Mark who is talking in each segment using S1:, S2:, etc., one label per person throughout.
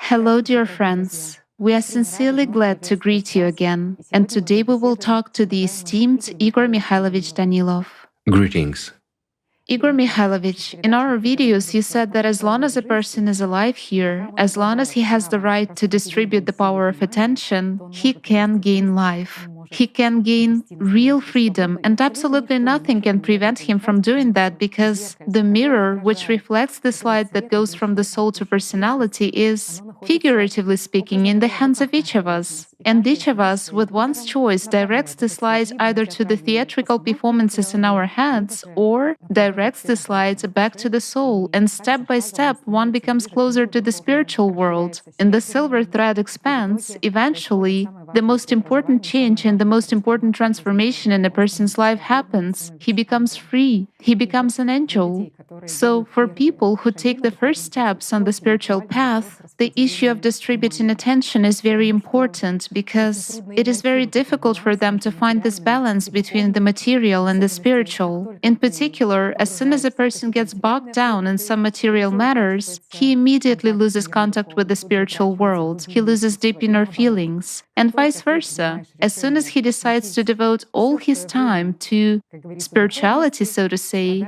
S1: Hello, dear friends. We are sincerely glad to greet you again, and today we will talk to the esteemed Igor Mikhailovich Danilov.
S2: Greetings.
S1: Igor Mikhailovich, in our videos, you said that as long as a person is alive here, as long as he has the right to distribute the power of attention, he can gain life. He can gain real freedom, and absolutely nothing can prevent him from doing that because the mirror which reflects the light that goes from the soul to personality is, figuratively speaking, in the hands of each of us. And each of us, with one's choice, directs this light either to the theatrical performances in our heads or directs this light back to the soul, and step by step, one becomes closer to the spiritual world. And the silver thread expands. Eventually, the most important change and the most important transformation in a person's life happens. He becomes free. He becomes an angel. So, for people who take the first steps on the spiritual path, the issue of distributing attention is very important because it is very difficult for them to find this balance between the material and the spiritual. In particular, as soon as a person gets bogged down in some material matters, he immediately loses contact with the spiritual world. He loses deep inner feelings, and vice versa. As soon as he decides to devote all his time to spirituality, so to say,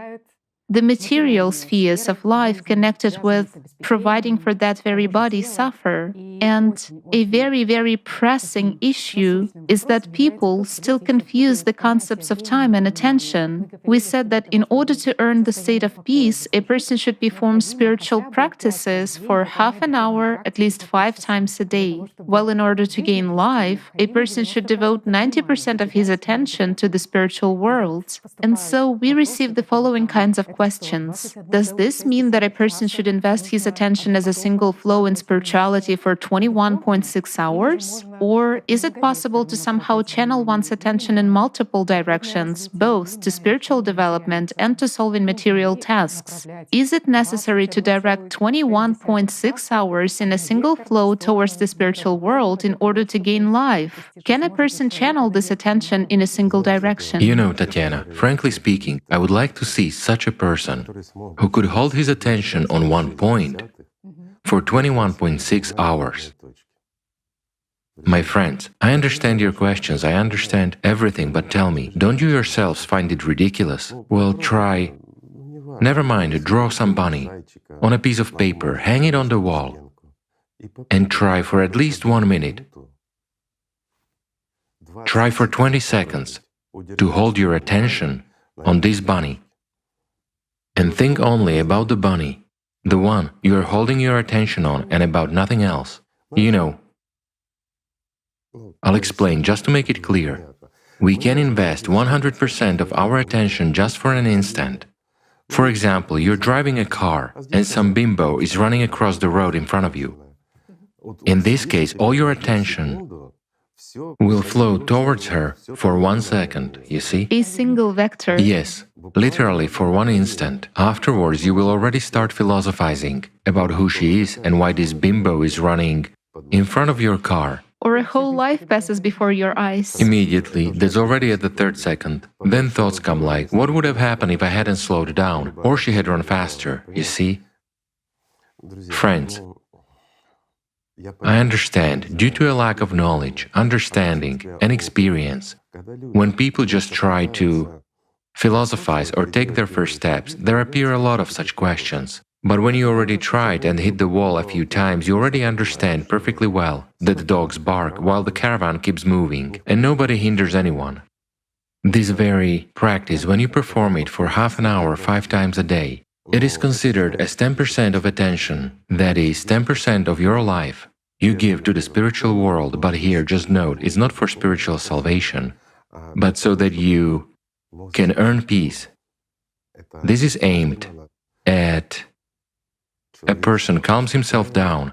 S1: the material spheres of life connected with providing for that very body suffer. And a very, very pressing issue is that people still confuse the concepts of time and attention. We said that in order to earn the state of peace, a person should perform spiritual practices for half an hour, at least 5 times a day. While in order to gain life, a person should devote 90% of his attention to the spiritual world. And so we receive the following kinds of questions. Does this mean that a person should invest his attention as a single flow in spirituality for 21.6 hours? Or is it possible to somehow channel one's attention in multiple directions, both to spiritual development and to solving material tasks? Is it necessary to direct 21.6 hours in a single flow towards the spiritual world in order to gain life? Can a person channel this attention in a single direction?
S2: You know, Tatiana, frankly speaking, I would like to see such a person who could hold his attention on one point for 21.6 hours. My friends, I understand your questions, I understand everything, but tell me, don't you yourselves find it ridiculous? Well, try. Never mind, draw some bunny on a piece of paper, hang it on the wall, and try for at least 1 minute. Try for 20 seconds to hold your attention on this bunny and think only about the bunny, the one you are holding your attention on, and about nothing else. You know, I'll explain just to make it clear. We can invest 100% of our attention just for an instant. For example, you're driving a car and some bimbo is running across the road in front of you. In this case, all your attention will flow towards her for 1 second, you see?
S1: A single vector.
S2: Yes, literally for 1 instant. Afterwards, you will already start philosophizing about who she is and why this bimbo is running in front of your car.
S1: Or a whole life passes before your eyes.
S2: Immediately, that's already at the 3rd second. Then thoughts come like, what would have happened if I hadn't slowed down, or she had run faster, you see? Friends, I understand, due to a lack of knowledge, understanding, and experience, when people just try to philosophize or take their first steps, there appear a lot of such questions. But when you already tried and hit the wall a few times, you already understand perfectly well that the dogs bark while the caravan keeps moving, and nobody hinders anyone. This very practice, when you perform it for half an hour 5 times a day, it is considered as 10% of attention, that is, 10% of your life you give to the spiritual world. But here, just note, it's not for spiritual salvation, but so that you can earn peace. This is aimed at a person calms himself down.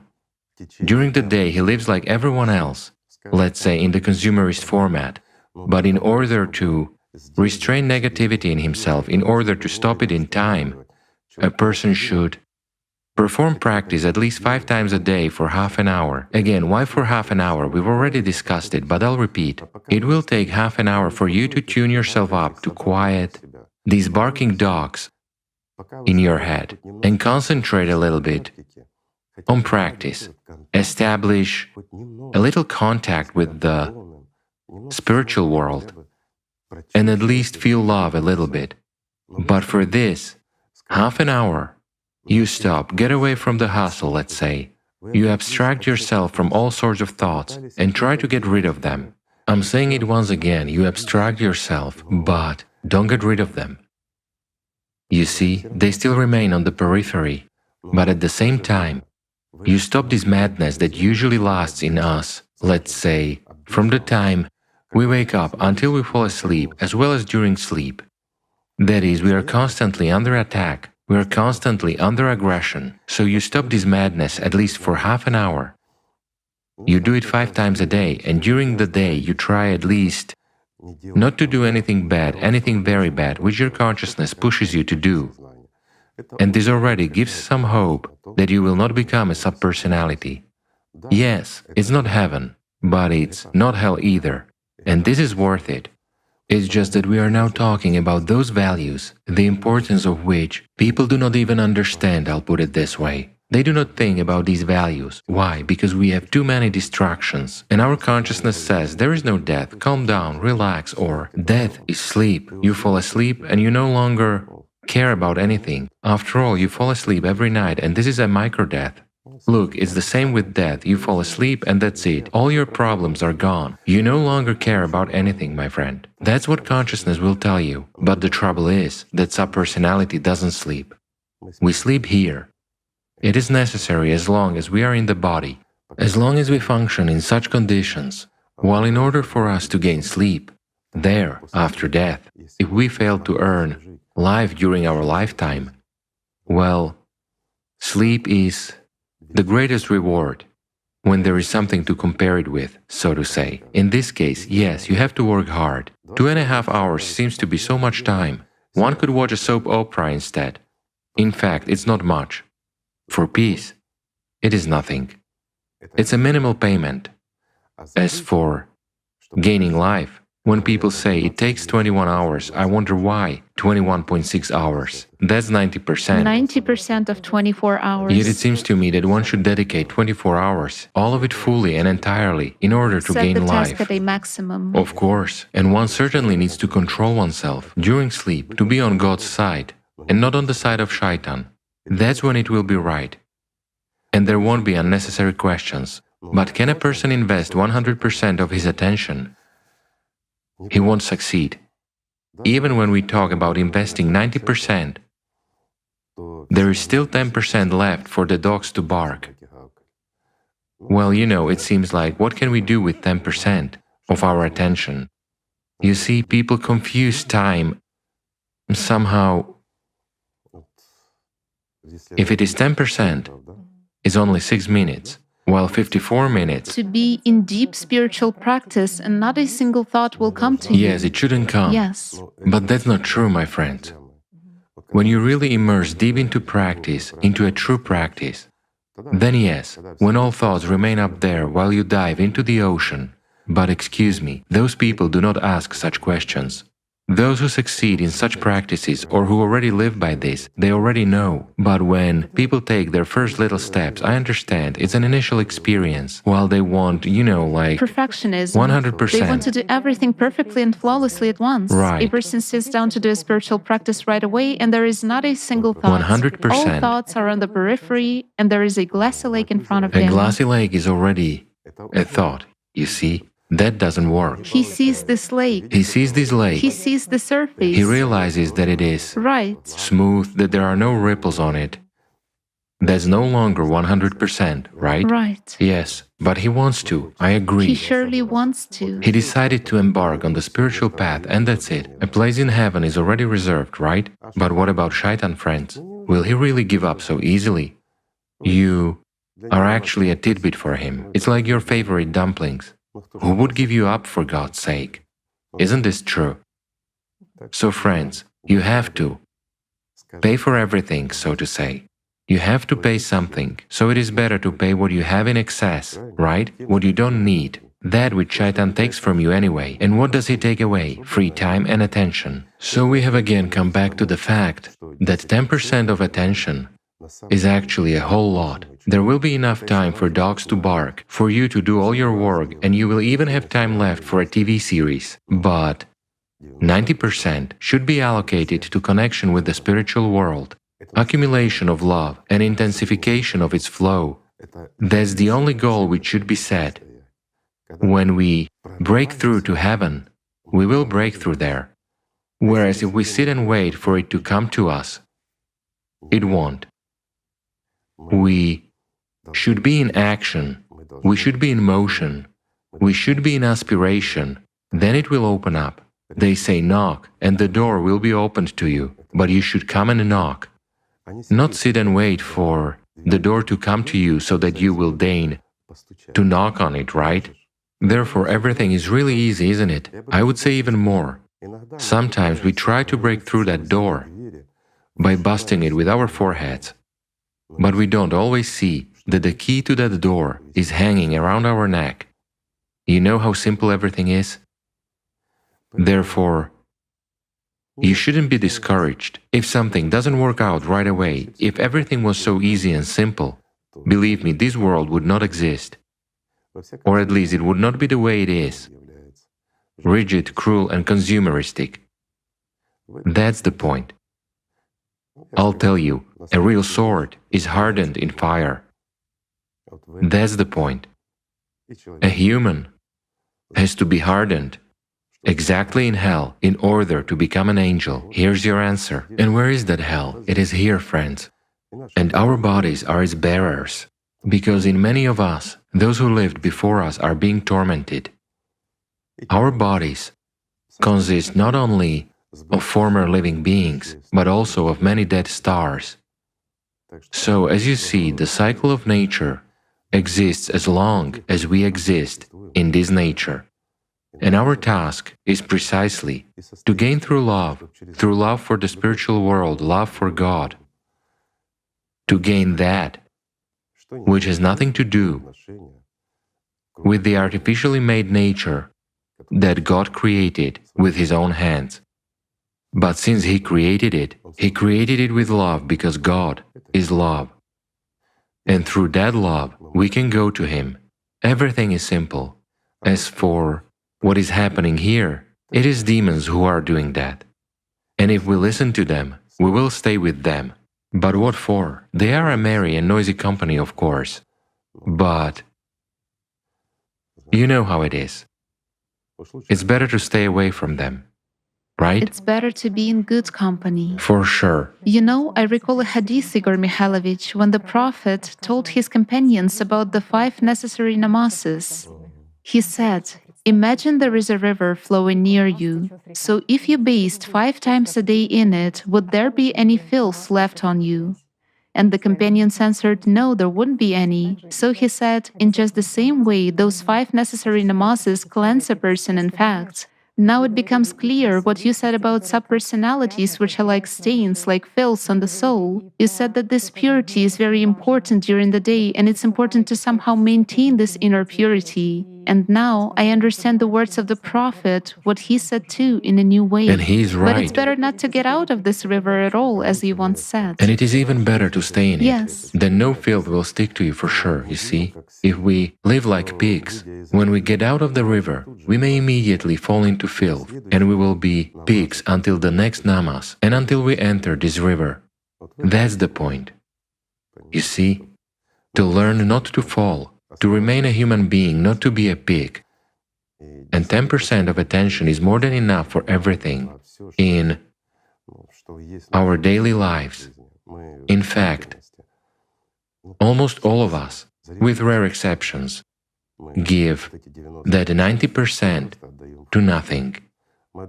S2: During the day, he lives like everyone else, let's say in the consumerist format, but in order to restrain negativity in himself, in order to stop it in time, a person should perform practice at least 5 times a day for half an hour. Again, why for half an hour? We've already discussed it, but I'll repeat. It will take half an hour for you to tune yourself up, to quiet these barking dogs in your head and concentrate a little bit on practice. Establish a little contact with the spiritual world and at least feel love a little bit. But for this, half an hour, you stop, get away from the hustle, let's say. You abstract yourself from all sorts of thoughts and try to get rid of them. I'm saying it once again, you abstract yourself, but don't get rid of them. You see, they still remain on the periphery, but at the same time, you stop this madness that usually lasts in us, let's say, from the time we wake up until we fall asleep, as well as during sleep. That is, we are constantly under attack, we are constantly under aggression, so you stop this madness at least for half an hour. You do it 5 times a day, and during the day you try at least not to do anything bad, anything very bad, which your consciousness pushes you to do. And this already gives some hope that you will not become a subpersonality. Yes, it's not heaven, but it's not hell either. And this is worth it. It's just that we are now talking about those values, the importance of which people do not even understand, I'll put it this way. They do not think about these values. Why? Because we have too many distractions. And our consciousness says, there is no death, calm down, relax, or death is sleep. You fall asleep and you no longer care about anything. After all, you fall asleep every night and this is a micro-death. Look, it's the same with death. You fall asleep and that's it. All your problems are gone. You no longer care about anything, my friend. That's what consciousness will tell you. But the trouble is that subpersonality doesn't sleep. We sleep here. It is necessary as long as we are in the body, as long as we function in such conditions, while in order for us to gain sleep, there, after death, if we fail to earn life during our lifetime, well, sleep is the greatest reward when there is something to compare it with, so to say. In this case, yes, you have to work hard. 2.5 hours seems to be so much time. One could watch a soap opera instead. In fact, it's not much. For peace, it is nothing. It's a minimal payment. As for gaining life, when people say it takes 21 hours, I wonder why 21.6 hours. That's 90%.
S1: 90% of 24 hours.
S2: Yet it seems to me that one should dedicate 24 hours, all of it fully and entirely, in order to gain
S1: Set the
S2: life.
S1: task at a maximum.
S2: Of course, and one certainly needs to control oneself during sleep, to be on God's side, and not on the side of Shaitan. That's when it will be right. And there won't be unnecessary questions. But can a person invest 100% of his attention? He won't succeed. Even when we talk about investing 90%, there is still 10% left for the dogs to bark. Well, you know, it seems like, what can we do with 10% of our attention? You see, people confuse time somehow. If it is 10%, it's only 6 minutes, while 54 minutes.
S1: To be in deep spiritual practice and not a single thought will come to you.
S2: Yes, it shouldn't come.
S1: Yes.
S2: But that's not true, my friends. When you really immerse deep into practice, into a true practice, then yes, when all thoughts remain up there while you dive into the ocean. But excuse me, those people do not ask such questions. Those who succeed in such practices or who already live by this, they already know. But when people take their first little steps, I understand, it's an initial experience, while they want, you know, like
S1: Perfectionism.
S2: 100%.
S1: They want to do everything perfectly and flawlessly at once.
S2: Right.
S1: A person sits down to do a spiritual practice right away and there is not a single thought.
S2: 100%.
S1: All thoughts are on the periphery and there is a glassy lake in front of
S2: A
S1: him.
S2: glassy lake is already a thought, you see? That doesn't work.
S1: He sees this lake.
S2: He sees this lake.
S1: He sees the surface.
S2: He realizes that it is
S1: Right.
S2: smooth, that there are no ripples on it. That's no longer 100%, right?
S1: Right.
S2: Yes, but he wants to, I
S1: He
S2: agree.
S1: surely wants to.
S2: He decided to embark on the spiritual path and that's it. A place in heaven is already reserved, right? But what about Shaitan, friends? Will he really give up so easily? You are actually a tidbit for him. It's like your favorite dumplings. Who would give you up for God's sake? Isn't this true? So friends, you have to pay for everything, so to say. You have to pay something, so it is better to pay what you have in excess, right? What you don't need, that which Shaitan takes from you anyway. And what does he take away? Free time and attention. So we have again come back to the fact that 10% of attention is actually a whole lot. There will be enough time for dogs to bark, for you to do all your work, and you will even have time left for a TV series. But 90% should be allocated to connection with the spiritual world, accumulation of love and intensification of its flow. That's the only goal which should be set. When we break through to heaven, we will break through there. Whereas if we sit and wait for it to come to us, it won't. We should be in action, we should be in motion, we should be in aspiration, then it will open up. They say knock, and the door will be opened to you, but you should come and knock. Not sit and wait for the door to come to you so that you will deign to knock on it, right? Therefore, everything is really easy, isn't it? I would say even more. Sometimes we try to break through that door by busting it with our foreheads, but we don't always see that the key to that door is hanging around our neck. You know how simple everything is? Therefore, you shouldn't be discouraged if something doesn't work out right away. If everything was so easy and simple, believe me, this world would not exist. Or at least it would not be the way it is. Rigid, cruel and consumeristic. That's the point. I'll tell you, a real sword is hardened in fire. That's the point. A human has to be hardened exactly in hell in order to become an angel. Here's your answer. And where is that hell? It is here, friends. And our bodies are its bearers. Because in many of us, those who lived before us are being tormented. Our bodies consist not only of former living beings, but also of many dead stars. So, as you see, the cycle of nature exists as long as we exist in this nature. And our task is precisely to gain through love for the spiritual world, love for God, to gain that which has nothing to do with the artificially made nature that God created with His own hands. But since He created it with love because God is love. And through that love, we can go to Him. Everything is simple. As for what is happening here, it is demons who are doing that. And if we listen to them, we will stay with them. But what for? They are a merry and noisy company, of course. But you know how it is. It's better to stay away from them, right?
S1: It's better to be in good company.
S2: For sure.
S1: You know, I recall a hadith, Igor Mikhailovich, when the Prophet told his companions about the 5 necessary namazes. He said, imagine there is a river flowing near you. So if you bathed 5 times a day in it, would there be any filth left on you? And the companions answered, no, there wouldn't be any. So he said, in just the same way, those 5 necessary namazes cleanse a person in fact. Now it becomes clear what you said about subpersonalities, which are like stains, like filth on the soul. You said that this purity is very important during the day, and it's important to somehow maintain this inner purity. And now I understand the words of the Prophet, what he said too, in a new way.
S2: And he's right.
S1: But it's better not to get out of this river at all, as you once said.
S2: And it is even better to stay in it.
S1: Yes.
S2: Then no filth will stick to you for sure, you see. If we live like pigs, when we get out of the river, we may immediately fall into filth, and we will be pigs until the next namaz, and until we enter this river. That's the point. You see, to learn not to fall, to remain a human being, not to be a pig. And 10% of attention is more than enough for everything in our daily lives. In fact, almost all of us, with rare exceptions, give that 90% to nothing.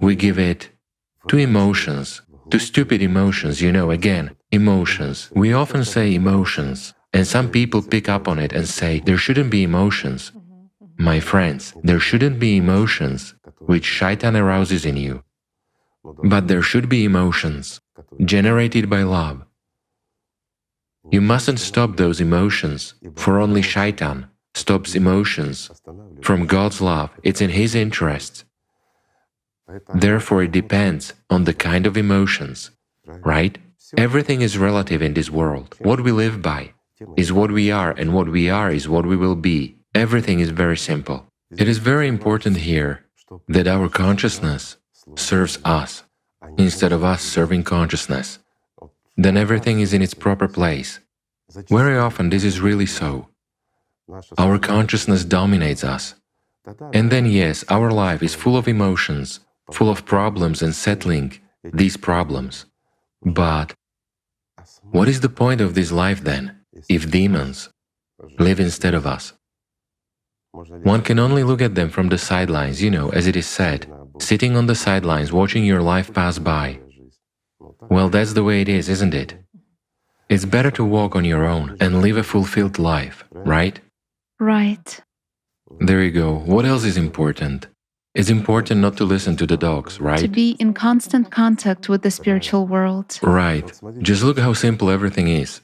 S2: We give it to emotions, to stupid emotions, you know, again, emotions. We often say emotions, and some people pick up on it and say, there shouldn't be emotions. My friends, there shouldn't be emotions which shaitan arouses in you. But there should be emotions generated by love. You mustn't stop those emotions, for only shaitan stops emotions from God's love. It's in his interests. Therefore, it depends on the kind of emotions, right? Everything is relative in this world. What we live by is what we are, and what we are is what we will be. Everything is very simple. It is very important here that our consciousness serves us instead of us serving consciousness. Then everything is in its proper place. Very often this is really so. Our consciousness dominates us. And then yes, our life is full of emotions, full of problems and settling these problems. But what is the point of this life then, if demons live instead of us? One can only look at them from the sidelines, as it is said, sitting on the sidelines watching your life pass by. Well, that's the way it is, isn't it? It's better to walk on your own and live a fulfilled life, right?
S1: Right.
S2: There you go. What else is important? It's important not to listen to the dogs, right?
S1: To be in constant contact with the spiritual world.
S2: Right. Just look how simple everything is.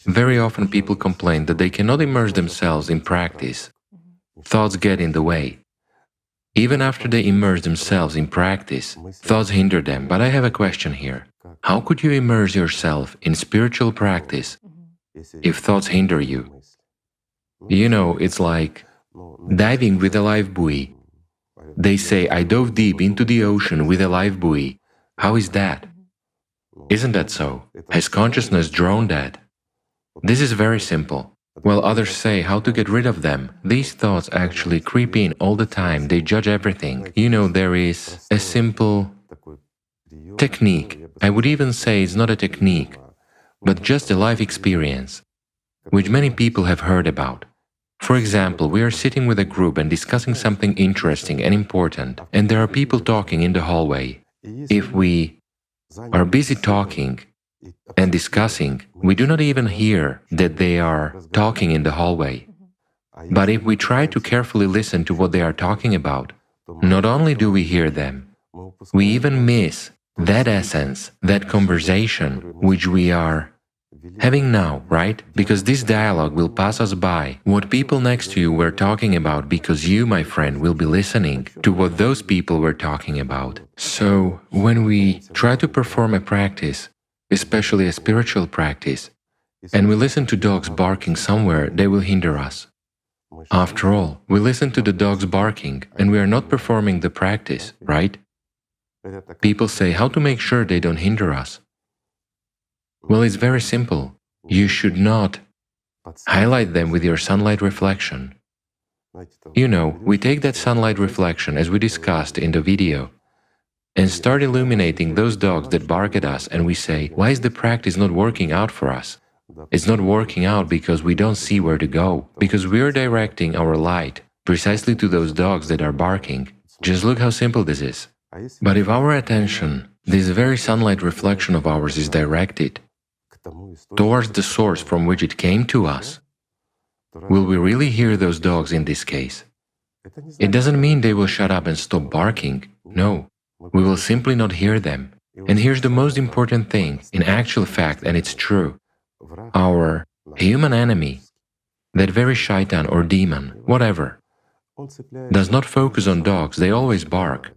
S2: Very often people complain that they cannot immerse themselves in practice. Thoughts get in the way. Even after they immerse themselves in practice, thoughts hinder them. But I have a question here. How could you immerse yourself in spiritual practice if thoughts hinder you? It's like diving with a life buoy. They say, I dove deep into the ocean with a life buoy. How is that? Isn't that so? Has consciousness drawn that? This is very simple. While others say how to get rid of them, these thoughts actually creep in all the time. They judge everything. There is a simple technique. I would even say it's not a technique, but just a life experience, which many people have heard about. For example, we are sitting with a group and discussing something interesting and important, and there are people talking in the hallway. If we are busy talking and discussing, we do not even hear that they are talking in the hallway. But if we try to carefully listen to what they are talking about, not only do we hear them, we even miss that essence, that conversation which we are having now, right? Because this dialogue will pass us by what people next to you were talking about, because you, my friend, will be listening to what those people were talking about. So, when we try to perform a practice, especially a spiritual practice, and we listen to dogs barking somewhere, they will hinder us. After all, we listen to the dogs barking and we are not performing the practice, right? People say how to make sure they don't hinder us. Well, it's very simple. You should not highlight them with your sunlight reflection. We take that sunlight reflection, as we discussed in the video, and start illuminating those dogs that bark at us, and we say, why is the practice not working out for us? It's not working out because we don't see where to go, because we are directing our light precisely to those dogs that are barking. Just look how simple this is. But if our attention, this very sunlight reflection of ours, is directed towards the source from which it came to us, will we really hear those dogs in this case? It doesn't mean they will shut up and stop barking. No, we will simply not hear them. And here's the most important thing, in actual fact, and it's true. Our human enemy, that very shaitan or demon, whatever, does not focus on dogs, they always bark.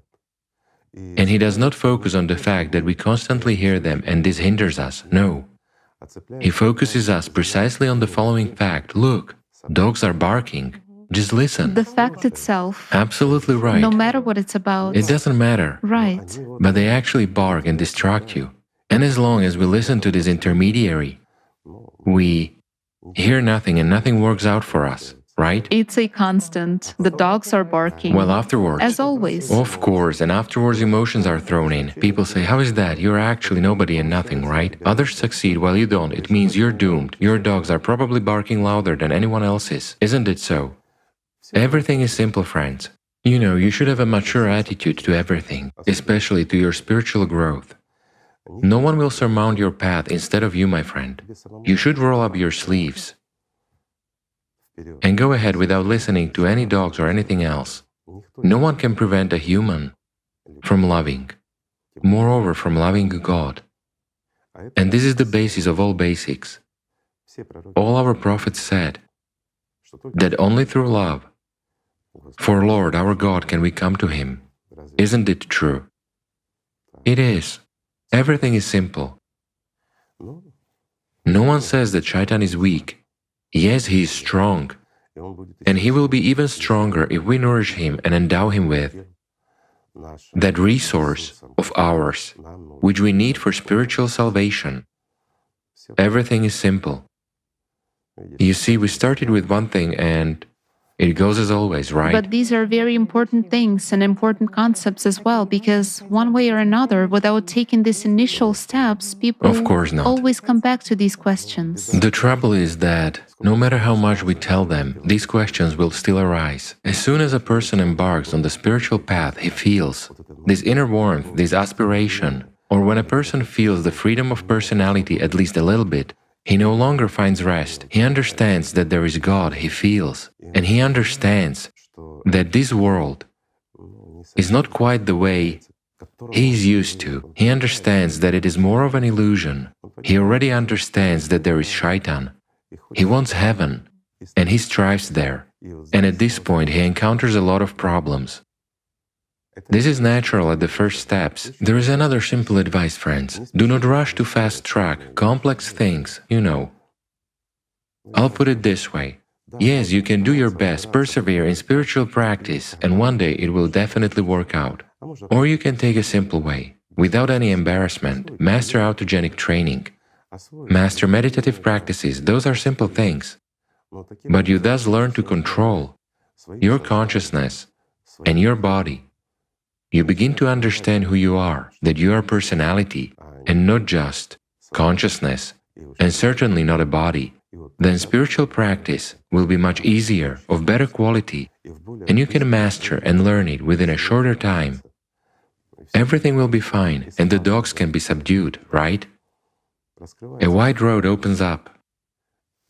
S2: And he does not focus on the fact that we constantly hear them and this hinders us, no. He focuses us precisely on the following fact: look, dogs are barking, just listen.
S1: The fact itself.
S2: Absolutely right.
S1: No matter what it's about.
S2: It doesn't matter.
S1: Right.
S2: But they actually bark and distract you. And as long as we listen to this intermediary, we hear nothing and nothing works out for us, right?
S1: It's a constant. The dogs are barking.
S2: Well, afterwards.
S1: As always.
S2: Of course, and afterwards emotions are thrown in. People say, how is that? You're actually nobody and nothing, right? Others succeed while you don't. It means you're doomed. Your dogs are probably barking louder than anyone else's. Isn't it so? Everything is simple, friends. You should have a mature attitude to everything, especially to your spiritual growth. No one will surmount your path instead of you, my friend. You should roll up your sleeves and go ahead without listening to any dogs or anything else. No one can prevent a human from loving, moreover from loving God. And this is the basis of all basics. All our prophets said that only through love for Lord our God can we come to Him. Isn't it true? It is. Everything is simple. No one says that Shaitan is weak. Yes, he is strong. And he will be even stronger if we nourish him and endow him with that resource of ours, which we need for spiritual salvation. Everything is simple. You see, we started with one thing and it goes as always, right?
S1: But these are very important things and important concepts as well, because one way or another, without taking these initial steps, people
S2: Of course not.
S1: always come back to these questions.
S2: The trouble is that no matter how much we tell them, these questions will still arise. As soon as a person embarks on the spiritual path, he feels this inner warmth, this aspiration, or when a person feels the freedom of personality at least a little bit, he no longer finds rest. He understands that there is God, he feels, and he understands that this world is not quite the way he is used to. He understands that it is more of an illusion. He already understands that there is Shaitan. He wants heaven, and he strives there. And at this point, he encounters a lot of problems. This is natural at the first steps. There is another simple advice, friends. Do not rush to fast-track complex things, you know. I'll put it this way. Yes, you can do your best, persevere in spiritual practice, and one day it will definitely work out. Or you can take a simple way, without any embarrassment, master autogenic training, master meditative practices. Those are simple things. But you thus learn to control your consciousness and your body. You begin to understand who you are, that you are personality, and not just consciousness, and certainly not a body. Then spiritual practice will be much easier, of better quality, and you can master and learn it within a shorter time. Everything will be fine, and the dogs can be subdued, right? A wide road opens up.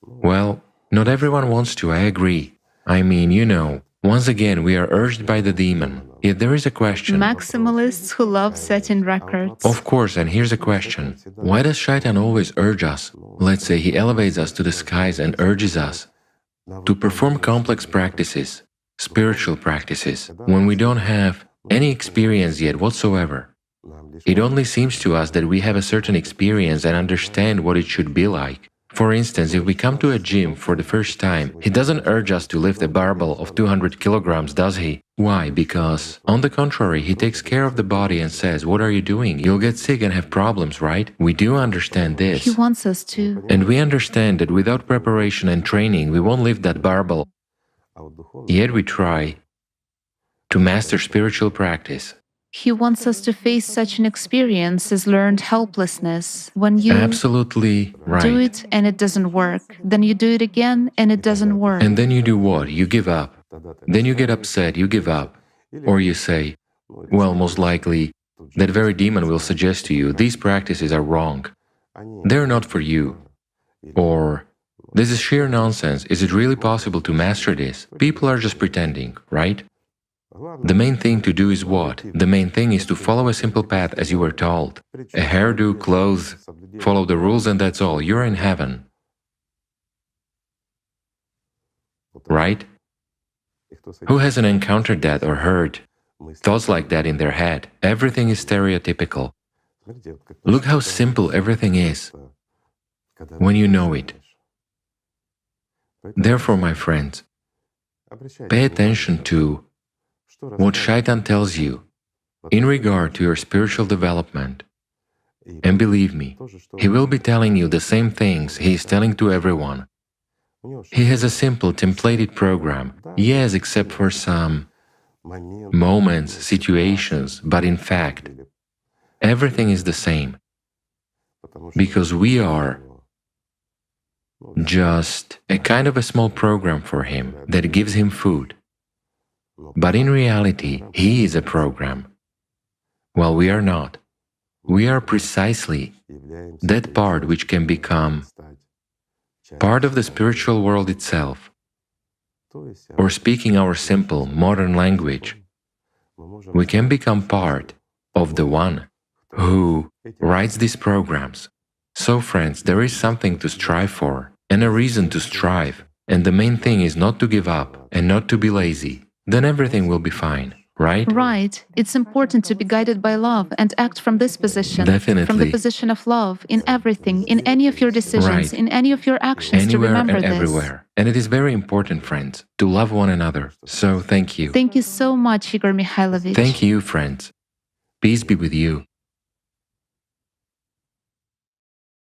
S2: Well, not everyone wants to, I agree. I mean, you know, once again we are urged by the demon. Yet there is a question.
S1: Maximalists who love setting records.
S2: Of course, and here's a question. Why does Shaitan always urge us? Let's say he elevates us to the skies and urges us to perform complex practices, spiritual practices, when we don't have any experience yet whatsoever. It only seems to us that we have a certain experience and understand what it should be like. For instance, if we come to a gym for the first time, he doesn't urge us to lift a barbell of 200 kilograms, does he? Why? Because, on the contrary, he takes care of the body and says, what are you doing? You'll get sick and have problems, right? We do understand this.
S1: He wants us to.
S2: And we understand that without preparation and training, we won't lift that barbell. Yet we try to master spiritual practice.
S1: He wants us to face such an experience as learned helplessness. When you
S2: Absolutely right.
S1: do it and it doesn't work, then you do it again and it doesn't work.
S2: And then you do what? You give up. Then you get upset, you give up. Or you say, well, most likely, that very demon will suggest to you, these practices are wrong. They're not for you. Or, this is sheer nonsense. Is it really possible to master this? People are just pretending, right? The main thing to do is what? The main thing is to follow a simple path as you were told. A hairdo, clothes, follow the rules and that's all. You're in heaven. Right? Who hasn't encountered that or heard thoughts like that in their head? Everything is stereotypical. Look how simple everything is when you know it. Therefore, my friends, pay attention to what Shaitan tells you in regard to your spiritual development. And believe me, he will be telling you the same things he is telling to everyone. He has a simple templated program, yes, except for some moments, situations, but in fact, everything is the same. Because we are just a kind of a small program for him that gives him food. But in reality, he is a program, while we are not. We are precisely that part which can become part of the spiritual world itself. Or speaking our simple, modern language, we can become part of the one who writes these programs. So friends, there is something to strive for, and a reason to strive, and the main thing is not to give up and not to be lazy. Then everything will be fine, right?
S1: Right. It's important to be guided by love and act from this position. From the
S2: Definitely.
S1: position of love in everything, in any of your decisions,
S2: Right.
S1: in any of your actions, to
S2: Anywhere
S1: remember
S2: and
S1: this.
S2: everywhere. And it is very important, friends, to love one another. So thank you.
S1: Thank you so much, Igor Mikhailovich.
S2: Thank you, friends. Peace be with you.